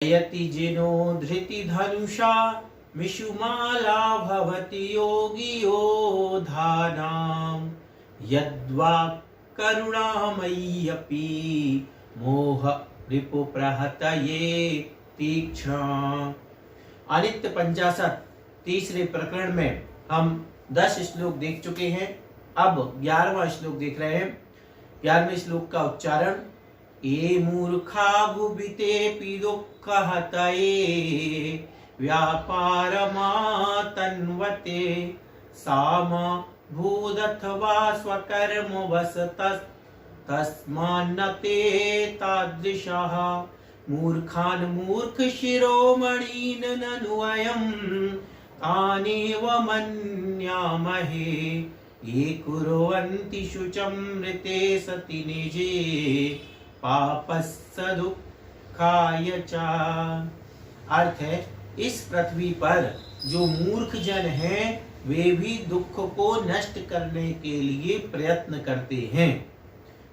यति जिनो धृति धनुषा मिषुमाला भवति योगियो धानाम यद्वा करुणामय्यपि मोह रिपु प्रहतये तीक्ष्ण। अनित्य पंचाशत तीसरे प्रकरण में हम 10 श्लोक देख चुके हैं। अब 11वां श्लोक देख रहे हैं। 11वें श्लोक का उच्चारण ये मूर्खा भुवितेऽपि दुःखहतये व्यापारमातन्वते साम भूदथवा स्वकर्म वसतस्तस्मान्न ते तादृशः मूर्खान् मूर्ख शिरोमणीन् ननु वयं तानेव मन्यामहे ये कुर्वन्ति शुचं मृते सति निजे पापस्य दुःखाय च। अर्थ है, इस पृथ्वी पर जो मूर्ख जन हैं वे भी दुख को नष्ट करने के लिए प्रयत्न करते हैं।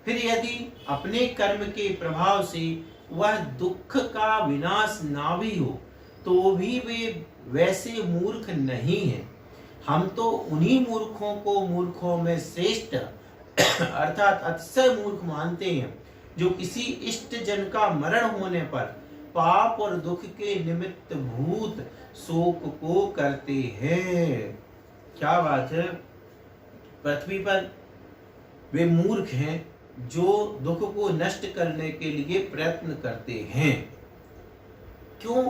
फिर यदि अपने कर्म के प्रभाव से वह दुख का विनाश ना भी हो तो भी वे वैसे मूर्ख नहीं हैं। हम तो उन्हीं मूर्खों को मूर्खों में श्रेष्ठ अर्थात अतिशय मूर्ख मानते हैं जो किसी इष्ट जन का मरण होने पर पाप और दुख के निमित्त भूत शोक को करते हैं। क्या बात है, पृथ्वी पर वे मूर्ख हैं जो दुख को नष्ट करने के लिए प्रयत्न करते हैं। क्यों?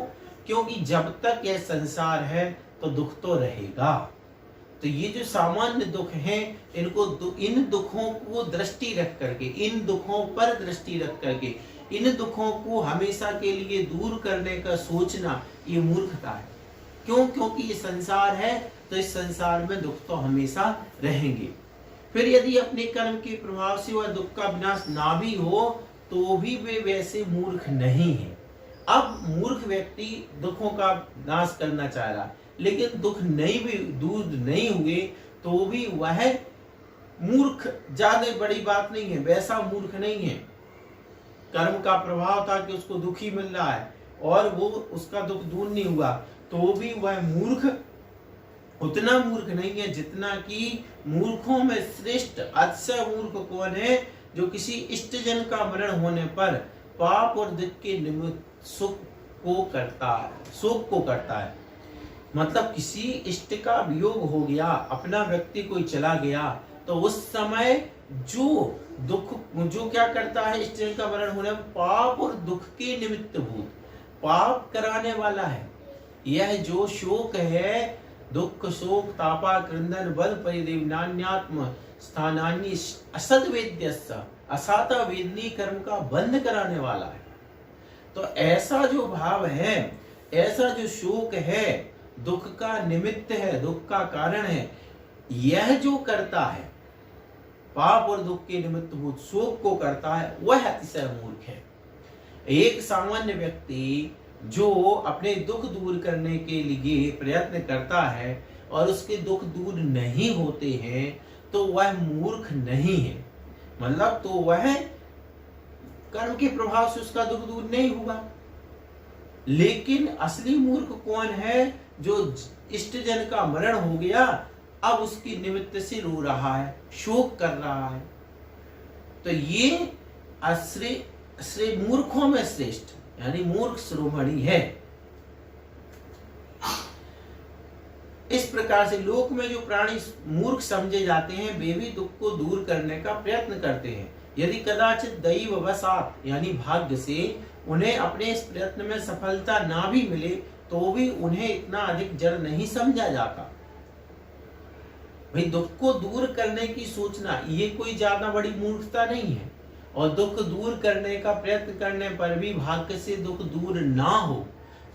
क्योंकि जब तक यह संसार है तो दुख तो रहेगा। तो ये जो सामान्य दुख हैं इन दुखों को दृष्टि रख करके, इन दुखों पर दृष्टि रख करके इन दुखों को हमेशा के लिए दूर करने का सोचना ये मूर्खता है। क्यों? क्योंकि ये संसार है तो इस संसार में दुख तो हमेशा रहेंगे। फिर यदि अपने कर्म के प्रभाव से वह दुख का विनाश ना भी हो तो भी वे वैसे मूर्ख नहीं है। अब मूर्ख व्यक्ति दुखों का नाश करना चाह रहा है लेकिन दुख नहीं भी दूर नहीं हुए तो भी वह मूर्ख ज्यादा बड़ी बात नहीं है, वैसा मूर्ख नहीं है। कर्म का प्रभाव था कि उसको दुख ही मिल रहा है और वो उसका दुख दूर नहीं हुआ तो भी वह मूर्ख उतना मूर्ख नहीं है जितना कि मूर्खों में श्रेष्ठ अतिशय मूर्ख कौन है, जो किसी इष्ट जन का मरण होने पर पाप और दुख के निमित्त शोक को करता है। मतलब किसी इष्ट का वियोग हो गया, अपना व्यक्ति कोई चला गया तो उस समय जो क्या करता है, इष्ट जन का मरण होने पर पाप और दुख के निमित्त भूत पाप कराने वाला है। यह जो शोक है, दुख शोक तापा क्रंदन बल परिदेवनान्यात्म स्थानान्य असद वेद्यस्य असाता वेदनी कर्म का बंद कराने वाला है। तो ऐसा जो भाव है, ऐसा जो शोक है, दुख का निमित्त है, दुख का कारण है, यह जो करता है पाप और दुख के निमित्त भूत शोक को करता है वह अतिशय मूर्ख है। एक सामान्य व्यक्ति जो अपने दुख दूर करने के लिए प्रयत्न करता है और उसके दुख दूर नहीं होते हैं तो वह मूर्ख नहीं है। मतलब तो वह कर्म के प्रभाव से उसका दुख दूर नहीं हुआ। लेकिन असली मूर्ख कौन है, जो इष्ट जन का मरण हो गया अब उसकी निमित्त से रो रहा है, शोक कर रहा है। तो ये मूर्खों में श्रेष्ठ यानी मूर्ख शिरोमणि है। इस प्रकार से लोक में जो प्राणी मूर्ख समझे जाते हैं वे भी दुख को दूर करने का प्रयत्न करते हैं। यदि कदाचित दैववशात यानी भाग्य से उन्हें अपने इस प्रयत्न में सफलता ना भी मिले तो भी उन्हें इतना अधिक जड़ नहीं समझा जाता। भाई दुख को दूर करने की सोचना ये कोई ज्यादा बड़ी मूर्खता नहीं है, और दुख दूर करने का प्रयत्न करने पर भी भाग्य से दुख दूर ना हो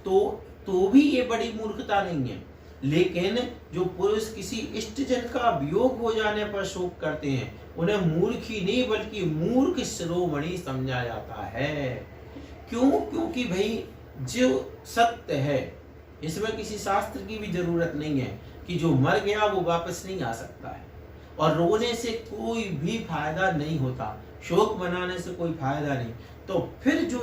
तो भी ये बड़ी मूर्खता नहीं है। लेकिन जो पुरुष किसी इष्ट जन का वियोग हो जाने पर शोक करते हैं उन्हें मूर्ख ही नहीं बल्कि मूर्ख शिरोमणि समझा जाता है। क्यों? क्योंकि भाई जो सत्य है इसमें किसी शास्त्र की भी जरूरत नहीं है कि जो मर गया वो वापस नहीं आ सकता है, और रोने से कोई भी फायदा नहीं होता, शोक मनाने से कोई फायदा नहीं। तो फिर जो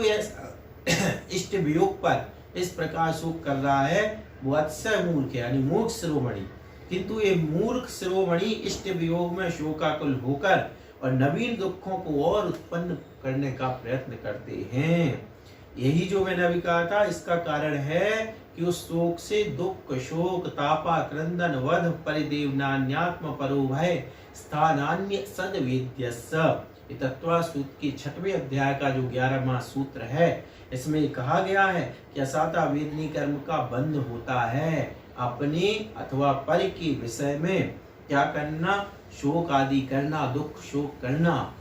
इष्ट वियोग पर इस प्रकार शोक कर रहा है, वो अतिशय मूर्ख है, यानी मूर्ख शिरोमणि। किंतु ये मूर्ख शिरोमणि इष्ट वियोग में शोकाकुल होकर और नवीन दुखों को और उत्पन्न करने का प्रयत्न करते हैं। यही जो मैंने अभी कहा था, इसका कारण है कि उस शोक से दुख, शोक, तापा, क्रंदन, वध, परिदेवनान्यात्म परो भय स्थानान्य सद्वेद्यस्स। ये तत्वा सूत्र के 6वें अध्याय का जो 11वां सूत्र है, इसमें कहा गया है कि असाता वेदनी कर्म का बंध होता है अपने अथवा पर के विषय में क्या करना, शोक आदि करना, दुख शोक करना।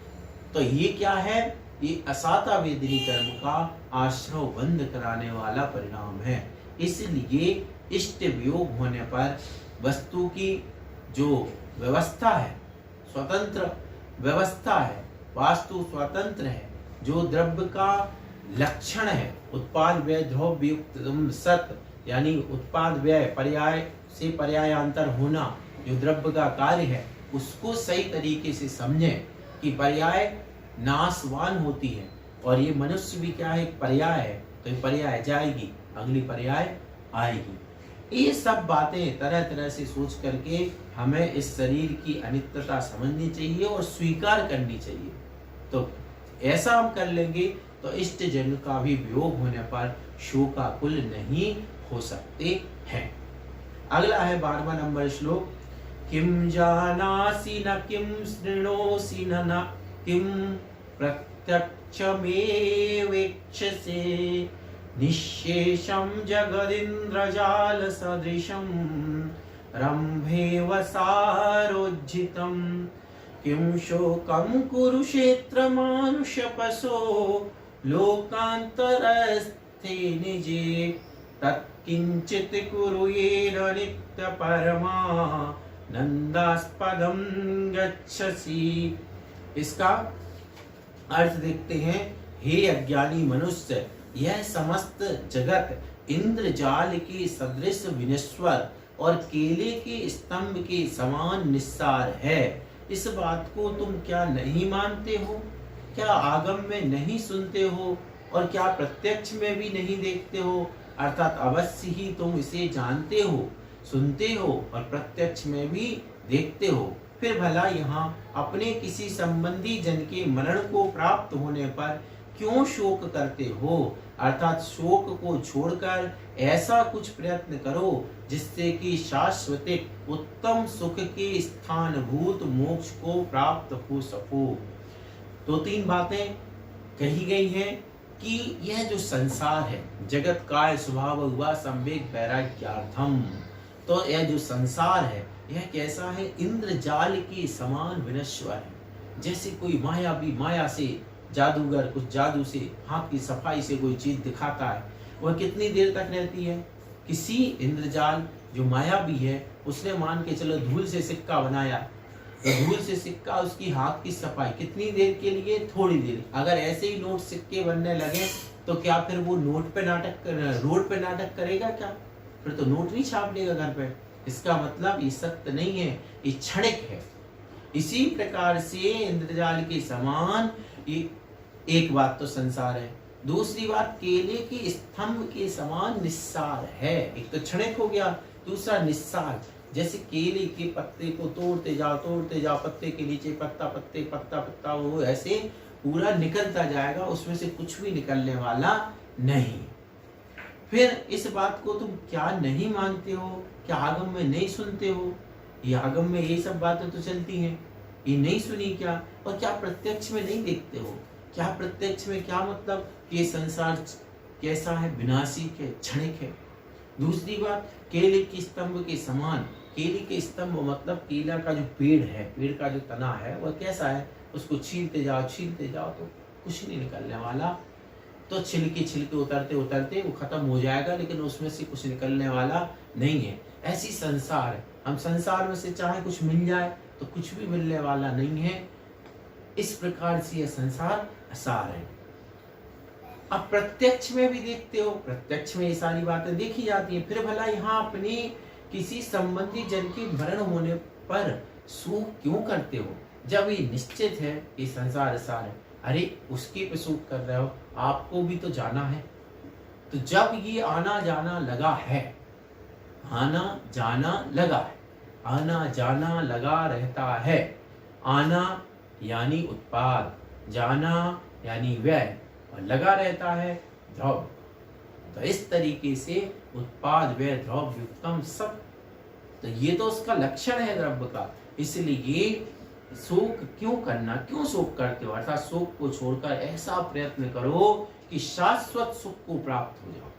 तो ये क्या है, ये असाता वेदनी कर्म का आश्रव बंद कराने वाला परिणाम है। इसलिए इष्ट वियोग होने पर वस्तु की जो व्यवस्था है, स्वतंत्र व्यवस्था है, वास्तु स्वतंत्र है, जो द्रव्य का लक्षण है, उत्पाद व्यय द्रव्य युक्त सत, यानी उत्पाद व्यय पर्याय से पर्यायांतर होना, जो द्रव्य का कार्य है, उसको सही तरीके से समझें कि पर्याय नाशवान होती है और ये मनुष्य भी क्या है, एक पर्याय है। तो ये पर्याय जाएगी, अगली पर्याय आएगी। ये सब बातें तरह तरह से सोच करके हमें इस शरीर की अनित्यता समझनी चाहिए और स्वीकार करनी चाहिए। तो ऐसा हम कर लेंगे तो इष्ट जन का भी वियोग होने पर शोकाकुल नहीं हो सकते हैं। अगला है 12वां नंबर श्लोक। किम जानासि न किम शृणोसि न किम प्रत्यक्षमेवेक्षसे निःशेषं जगदिन्द्रजाल सदृशं रम्भेव सारोज्झितं किं शोकं कुरुक्षेत्र मानुषपशो लोकान्तरस्थे निजे तत्किंचित् कुरु येन नित्य परमा नंदास्पदं गच्छसि। इसका अर्थ देखते हैं। हे अज्ञानी मनुष्य, यह समस्त जगत इंद्रजाल के सदृश विनश्वर और केले के स्तंभ के समान निस्सार है। इस बात को तुम क्या नहीं मानते हो? क्या आगम में नहीं सुनते हो और क्या प्रत्यक्ष में भी नहीं देखते हो? अर्थात अवश्य ही तुम इसे जानते हो, सुनते हो और प्रत्यक्ष में भी देखते हो। फिर भला यहाँ अपने किसी संबंधी जन के मरण को प्राप्त होने पर क्यों शोक करते हो? अर्थात शोक को छोड़कर ऐसा कुछ प्रयत्न करो जिससे कि शाश्वतिक उत्तम सुख के स्थानभूत मोक्ष को प्राप्त हो सको। तो 3 बातें कही गई हैं कि यह जो संसार है, जगत काय स्वभाव हुआ संवेग वैराग्यार्थम। तो यह जो संसार है, यह कैसा है? इंद्रजाल के समान विनश्वर है। जैसे कोई मायावी माया से जादूगर कुछ जादू से हाथ की सफाई से कोई चीज दिखाता है, वह कितनी देर तक रहती है? किसी इंद्रजाल जो मायावी है, उसने मान के चलो धूल से सिक्का बनाया, तो धूल से सिक्का उसकी हाथ की सफाई कितनी देर के लिए? थोड़ी देर। अगर ऐसे ही नोट सिक्के बनने लगे तो क्या फिर वो नोट पे नाटक रोड पे नाटक करेगा क्या? फिर तो नोट नहीं छाप लेगा घर पे। इसका मतलब ये सत्य नहीं है, ये क्षणिक है। इसी प्रकार से इंद्रजाल के समान ये एक बात तो संसार है, दूसरी बात केले के स्तंभ के समान निस्सार है। एक तो क्षणिक हो गया, दूसरा निस्सार। जैसे केले के पत्ते को तोड़ते जाओ, पत्ते के नीचे पत्ता, पत्ते पत्ता पत्ता, वो ऐसे पूरा निकलता जाएगा, उसमें से कुछ भी निकलने वाला नहीं। फिर इस बात को तुम क्या नहीं मानते हो? क्या आगम में नहीं सुनते हो? ये आगम में ये सब बातें तो चलती हैं, ये नहीं सुनी क्या? और क्या प्रत्यक्ष में नहीं देखते हो? क्या प्रत्यक्ष में क्या मतलब? ये संसार कैसा है? विनाशी है, क्षणिक है। दूसरी बात, केले के स्तंभ के समान। केले के स्तंभ मतलब केला का जो पेड़ है, पेड़ का जो तना है, वह कैसा है? उसको छीलते जाओ तो कुछ नहीं निकलने वाला। तो छिलके उतरते उतरते वो खत्म हो जाएगा, लेकिन उसमें से कुछ निकलने वाला नहीं है। ऐसी संसार है। हम संसार में से चाहे कुछ मिल जाए तो कुछ भी मिलने वाला नहीं है। इस प्रकार से यह संसार असार है। अब प्रत्यक्ष में भी देखते हो, प्रत्यक्ष में ये सारी बातें देखी जाती हैं। फिर भला यहाँ अपने किसी संबंधी जन के मरण होने पर शोक क्यों करते हो? जब ये निश्चित है कि संसार असार है। अरे उसके पे शोक कर रहे हो, आपको भी तो जाना है, तो जब ये आना जाना लगा है, आना जाना लगा है, आना जाना लगा रहता है, आना यानी उत्पाद, जाना यानी व्यय, और लगा रहता है द्रव्य। तो इस तरीके से उत्पाद व्यय द्रव्य युक्तम सब, तो ये तो उसका लक्षण है द्रव्य का। इसलिए शोक क्यों करना, क्यों शोक करते हो, अर्थात शोक को छोड़कर ऐसा प्रयत्न करो कि शाश्वत सुख को प्राप्त हो जाओ।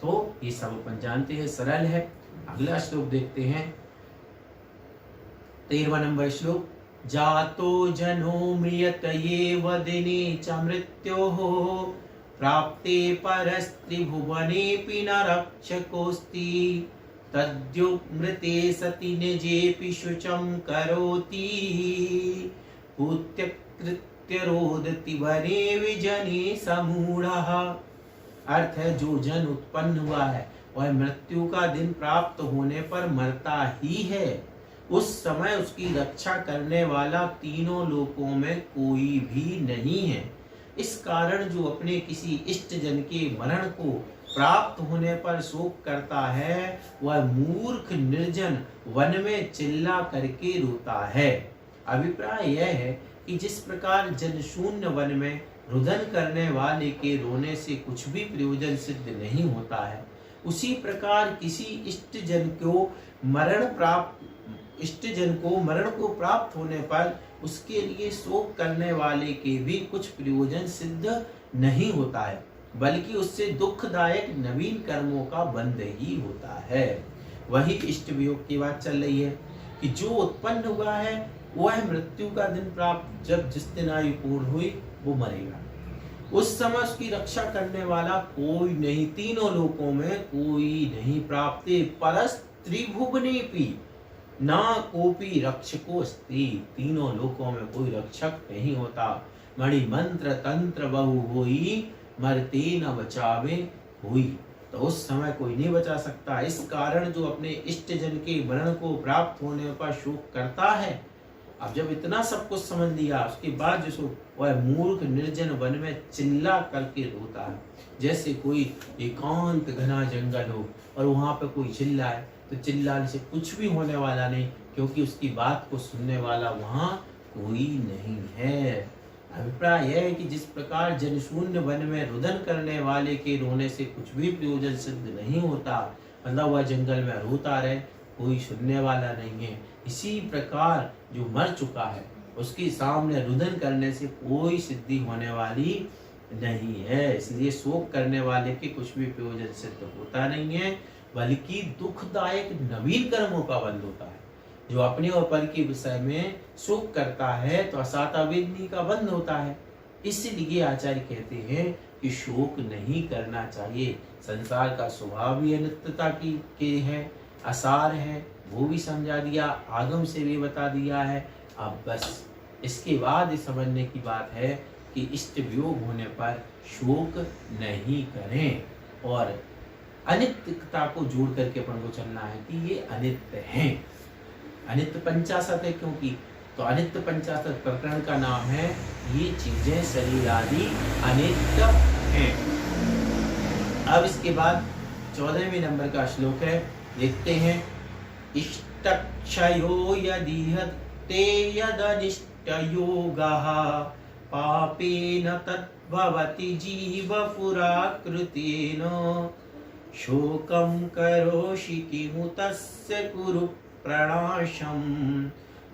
तो ये सब अपन जानते हैं, सरल है। अगला श्लोक देखते हैं, 13वां नंबर श्लोक। जातो जनो म्रियत येव दिने च मृत्योः प्राप्ते परस्त्रिभुवनेऽपि न रक्षकोऽस्ति तद्युमृते सति निजेऽपि शुचं करोति भूत्यकृत्य रोदति वने विजने समूढ़ः। अर्थ है, जो जन उत्पन्न हुआ है वह मृत्यु का दिन प्राप्त होने पर मरता ही है। उस समय उसकी रक्षा करने वाला तीनों लोकों में कोई भी नहीं है। इस कारण जो अपने किसी इष्ट जन के मरण को प्राप्त होने पर शोक करता है, वह मूर्ख निर्जन वन में चिल्ला करके रोता है। अभिप्राय यह है कि जिस प्रकार जन शून्य वन में रुदन करने वाले के रोने से कुछ भी प्रयोजन सिद्ध नहीं होता है, उसी प्रकार किसी इष्ट जन को मरण को प्राप्त होने पर उसके लिए शोक करने वाले के भी कुछ प्रयोजन सिद्ध नहीं होता है, बल्कि उससे दुखदायक नवीन कर्मों का बंध ही होता है। वही इष्ट वियोग की बात चल रही है कि जो उत्पन्न हुआ है वह मृत्यु का दिन प्राप्त, जब जिस दिन आयु पूर्ण हुई वो मरेगा। उस समय उसकी रक्षा करने वाला कोई नहीं, तीनों लोकों में कोई नहीं। प्राप्ते परस त्रिभुवनेऽपि ना कोपी रक्षको अस्ति, तीनों लोकों में कोई रक्षक नहीं होता। मणि मंत्र तंत्र बहु होई मरते न बचावे हुई, तो उस समय कोई नहीं बचा सकता। इस कारण जो अपने इष्ट जन के मरण को प्राप्त होने पर शोक करता है, अब जब इतना सब कुछ समझ लिया उसके बाद जो शोक, वह मूर्ख निर्जन वन में चिल्ला करके रोता है। जैसे कोई एकांत घना जंगल हो और वहां पे कोई चिल्लाए, तो चिल्लाने से कुछ भी होने वाला नहीं, क्योंकि उसकी बात को सुनने वाला वहां कोई नहीं है। अभिप्राय यह है कि जिस प्रकार जनशून्य वन में रुदन करने वाले के रोने से कुछ भी प्रयोजन सिद्ध नहीं होता, मतलब वह जंगल में रोता रहे, कोई सुनने वाला नहीं है, इसी प्रकार जो मर चुका है उसके सामने रुदन करने से कोई सिद्धि होने वाली नहीं है। इसलिए शोक करने वाले के कुछ भी प्रयोजन सिद्ध होता नहीं है, बल्कि दुखदायक नवीन कर्मों का बंध होता है। जो अपने और पर के विषय में शोक करता है तो असाता वेदनी का बंध होता है। इसलिए आचार्य कहते हैं कि शोक नहीं करना चाहिए। संसार का स्वभाव भी अनित्यता के है, असार है, वो भी समझा दिया, आगम से भी बता दिया है। अब बस इसके बाद समझने की बात है कि इष्ट वियोग होने पर शोक नहीं करें, और अनित्यता को जोड़ करके अपन को चलना है कि ये अनित्य हैं। अनित्य पंचाशत है, क्योंकि तो अनित्य पंचाशत प्रकरण का नाम है ये चीजें शरीर आदि अनित्य हैं। अब इसके बाद 14वें नंबर का श्लोक है, देखते हैं। इष्टक्षयो यदिहते यदनिष्टयोगः पापेन तद्भवति जीवपुराकृतेन शोकं करोषि किमु तस्य कुरु प्रणाशं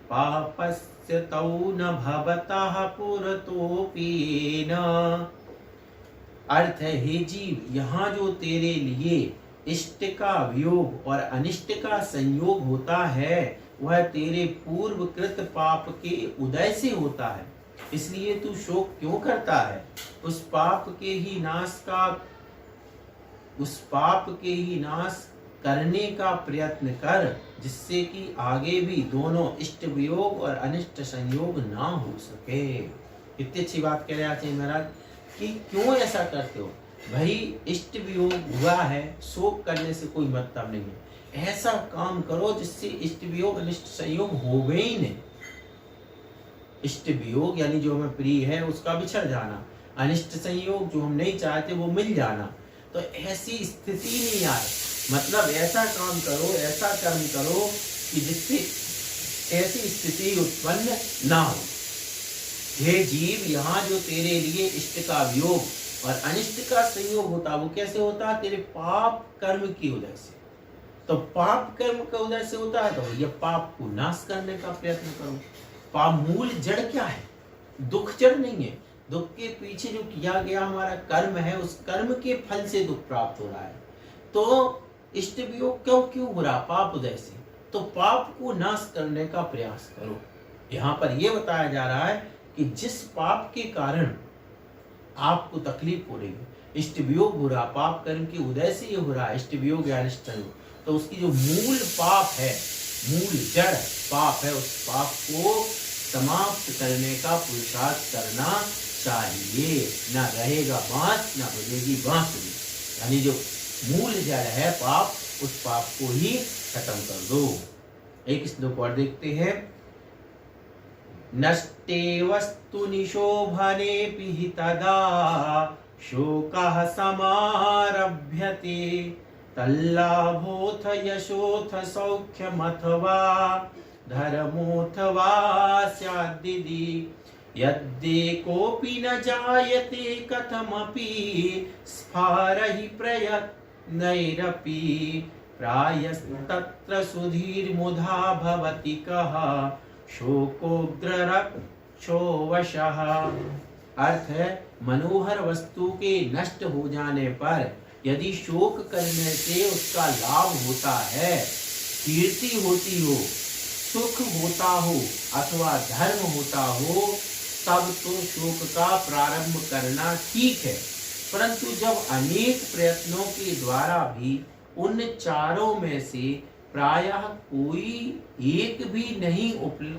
पापस्य तौ न भवतः पुरतोऽपि न। अर्थ है, हे जीव, यहाँ जो तेरे लिए इष्ट का वियोग और अनिष्ट का संयोग होता है वह तेरे पूर्व कृत पाप के उदय से होता है। इसलिए तू शोक क्यों करता है? उस पाप के ही नाश करने का प्रयत्न कर, जिससे कि आगे भी दोनों इष्ट वियोग और अनिष्ट संयोग ना हो सके। इतनी अच्छी बात कह रहे आचार्य महाराज कि क्यों ऐसा करते हो भाई, इष्ट वियोग हुआ है, शोक करने से कोई मतलब नहीं है। ऐसा काम करो जिससे इष्ट वियोग अनिष्ट संयोग हो गए ही नहीं। इष्ट वियोग यानी जो हमें प्रिय है उसका बिछड़ जाना, अनिष्ट संयोग जो हम नहीं चाहते वो मिल जाना। तो ऐसी स्थिति नहीं आए, मतलब ऐसा काम करो, ऐसा कर्म करो कि जिससे ऐसी स्थिति उत्पन्न ना हो। हे जीव, यहाँ जो तेरे लिए इष्ट का वियोग और अनिष्ट का संयोग होता, वो कैसे होता है? तेरे पाप कर्म की वजह से। तो पाप कर्म की वजह से होता है, तो ये पाप को नाश करने का प्रयत्न करो। पाप मूल जड़ क्या है? दुख जड़ नहीं है। दुख के पीछे जो किया गया हमारा कर्म है, उस कर्म के फल से दुख प्राप्त हो रहा है। तो इष्ट वियोग क्यों हो रहा? पाप उदय से। तो पाप को नाश करने का प्रयास करो। यहाँ पर यह बताया जा रहा है कि जिस पाप के कारण आपको तकलीफ हो रही है, इष्ट वियोग हो रहा, पाप कर्म के उदय से ये हो रहा है, इष्ट वियोग या अनिष्ट संयोग, तो उसकी जो मूल पाप है, मूल जड़ पाप है, उस पाप को समाप्त करने का पुरुषार्थ करना चाहिए। ना रहेगा बांस, ना बजेगी बांसुरी। यानी जो मूल जड़ है पाप, उस पाप को ही खत्म कर दो। एक श्लोक और देखते हैं। नष्टे वस्तुनि शोभनेऽपि हि तदा शोकः समारभ्यते तल्लाभोऽथ यशोऽथ सौख्यमथवा धर्मोऽथवा स्याद्दिदि यद्येकोऽपि न जायते कथमपि स्फारहि प्रयत्नैरपि प्रायस्तत्र सुधीर्मुधा भवति कः शोकोग्ररक्षोवशः। अर्थ है, मनोहर वस्तु के नष्ट हो जाने पर यदि शोक करने से उसका लाभ होता है, कीर्ति होती हो, सुख होता हो अथवा धर्म होता हो, तब तो शोक का प्रारंभ करना ठीक है। परंतु जब अनेक प्रयत्नों के द्वारा भी उन चारों में से प्रायः कोई एक भी नहीं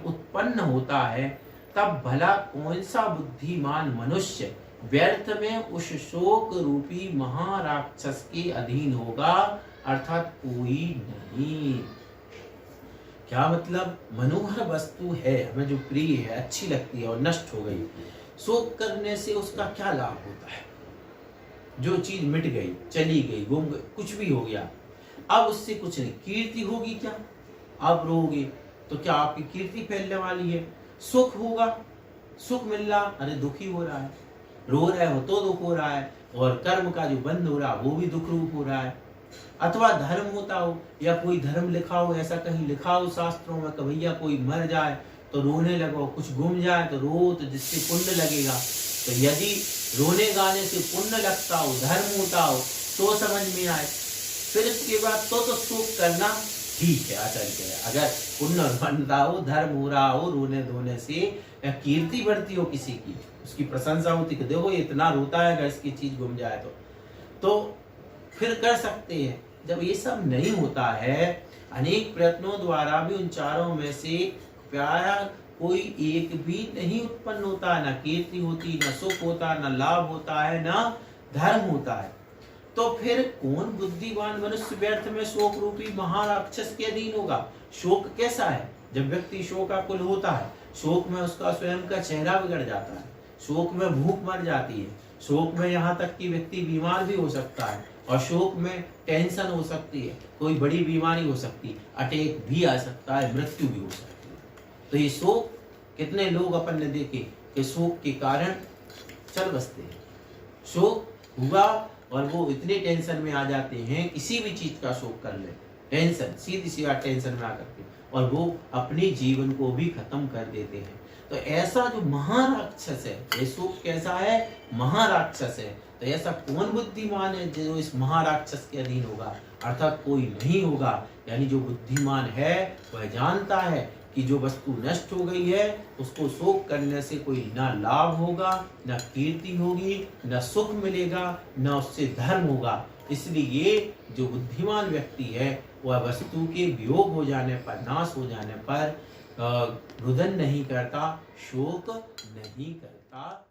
उत्पन्न होता है, तब भला कौन सा बुद्धिमान मनुष्य व्यर्थ में उस शोक रूपी महाराक्षस के अधीन होगा? अर्थात कोई नहीं। क्या मतलब? मनोहर वस्तु है, हमें जो प्रिय है, अच्छी लगती है और नष्ट हो गई, शोक करने से उसका क्या लाभ होता है? जो चीज मिट गई, चली गई, गुम गई, कुछ भी हो गया, अब उससे कुछ नहीं। कीर्ति होगी क्या? आप रोगे तो क्या आपकी कीर्ति फैलने वाली है? सुख होगा, सुख मिल रहा, अरे दुखी हो रहा है, रो रहे हो तो दुख हो रहा है, और कर्म का जो बंध हो रहा वो भी दुख रूप हो रहा है। अथवा धर्म होता हो, या कोई धर्म लिखा हो, ऐसा कहीं लिखा हो शास्त्रों में कि भैया कोई मर जाए तो रोने लगो, कुछ गुम जाए तो रो, तो जिससे पुण्य लगेगा। तो यदि रोने गाने से पुण्य लगता हो, धर्म होता हो, तो समझ में आए। फिर इसके बाद तो शोक करना ठीक है, आचरण है। अगर पुण्य बन रहा हो, धर्म हो रहा हो, रोने धोने से, या कीर्ति बढ़ती हो किसी की, उसकी प्रशंसा होती कि देखो ये इतना रोता है, अगर इसकी चीज गुम जाए तो फिर कर सकते हैं। जब ये सब नहीं होता है, अनेक प्रयत्नों द्वारा भी उन चारों में से प्रायः कोई एक भी नहीं उत्पन्न होता, न कीर्ति होती, न सुख होता, न लाभ होता है, न धर्म होता है, तो फिर कौन बुद्धिमान मनुष्य व्यर्थ में शोक रूपी महाराक्षस के अधीन होगा? शोक कैसा है? जब व्यक्ति शोकाकुल होता है, शोक में उसका स्वयं का चेहरा बिगड़ जाता है, शोक में भूख मर जाती है, शोक में यहाँ तक कि व्यक्ति बीमार भी हो सकता है, और शोक में टेंशन हो सकती है, कोई बड़ी बीमारी हो सकती है, अटैक भी आ सकता है, मृत्यु भी हो सकती है। तो ये शोक, कितने लोग अपन ने देखे कि शोक के कारण चल बसते हैं। शोक हुआ और वो इतने टेंशन में आ जाते हैं, किसी भी चीज का शोक कर ले, टेंशन, सीधी सी बात, टेंशन में आकर के, और वो अपने जीवन को भी खत्म कर देते हैं। तो ऐसा जो महाराक्षस है, ये शोक कैसा है? महाराक्षस है। तो ऐसा कौन बुद्धिमान है जो इस महाराक्षस के अधीन होगा? अर्थात कोई नहीं होगा। यानी जो बुद्धिमान है वह जानता है कि जो वस्तु नष्ट हो गई है, उसको शोक करने से कोई ना लाभ होगा, ना कीर्ति होगी, ना सुख मिलेगा, ना उससे धर्म होगा। इसलिए जो बुद्धिमान व्यक्ति है वह वस्तु के वियोग हो जाने पर, नाश हो जाने पर रुदन नहीं करता, शोक नहीं करता।